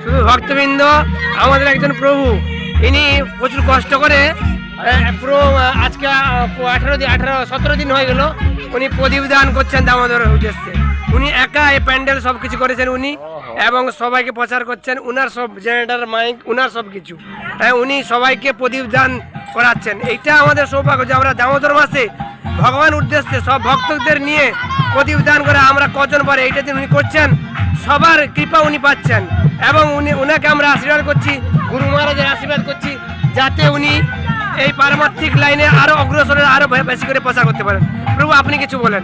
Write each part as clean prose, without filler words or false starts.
শুধু ভক্তবৃন্দ, আমাদের একজন প্রভু, ইনি প্রচুর কষ্ট করে পুরো আজকে 17 দিন হয়ে গেল উনি প্রদীপ দান করছেন দামোদর উদ্দেশ্যে। উনি একা এই প্যান্ডেল সব কিছু করেছেন উনি, এবং সবাইকে প্রচার করছেন। উনার সব জেনারেটর, মাইক, উনার সব কিছু, উনি সবাইকে প্রদীপ দান করাচ্ছেন। এইটা আমাদের সৌভাগ্য যে আমরা দামোদর মাসে ভগবান উদ্দেশ্যে সব ভক্তদের নিয়ে প্রদীপ দান করে আমরা কজন পারে এইটা দিন উনি করছেন। সবার কৃপা উনি পাচ্ছেন, এবং উনাকে আমরা আশীর্বাদ করছি, গুরু মহারাজের আশীর্বাদ করছি, যাতে উনি এই পারমার্থিক লাইনে আরো অগ্রসর, আরো বেশি করে প্রচার করতে পারেন। প্রভু, আপনি কিছু বলেন।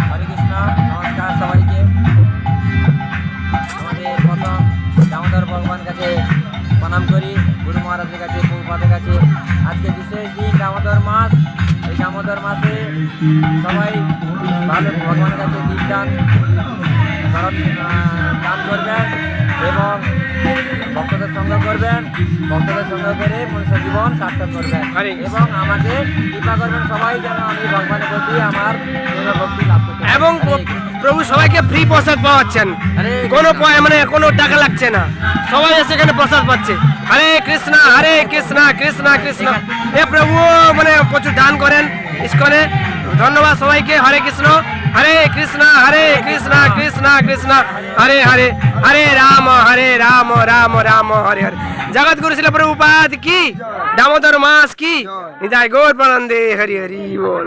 হরে কৃষ্ণ, নমস্কার সবাইকে। আমাদের প্রথম দামোদর ভগবান কাছে প্রণাম করি, গুরু মহারাজের কাছে, প্রভুপাদের কাছে। আজকে বিশেষ দিন দামোদর মাস। এই দামোদর মাসে সবাই ভালো ভগবানের কাছে দীপদান দান করবেন এবং ভক্তদের সঙ্গ করবেন। ভক্তদের সঙ্গ করে মনুষ্য জীবন সার্থক করবেন এবং আমাদের কৃপা করবেন সবাই, যেন আমি ভগবানের প্রতি আমার ভক্তি লাভ করতে। এবং প্রভু সবাইকে ফ্রি প্রসাদ পাওয়াচ্ছেন, কোনো মানে কোনো টাকা লাগছে না, সবাই সেখানে প্রসাদ পাচ্ছে। হরে কৃষ্ণ হরে কৃষ্ণ কৃষ্ণ কৃষ্ণ। এ প্রভু মানে প্রচুর দান করেন ইস্কনে। ধন্যবাদ সবাইকে। হরে কৃষ্ণ কৃষ্ণ কৃষ্ণ কৃষ্ণ হরে হরে, হরে রাম রাম রাম হরে হরে। জগৎগুরু শিল প্রভুপাদ কি, দামোদর মাস কি, নিতাই গৌর প্রেমানন্দে। হরি হরি বল।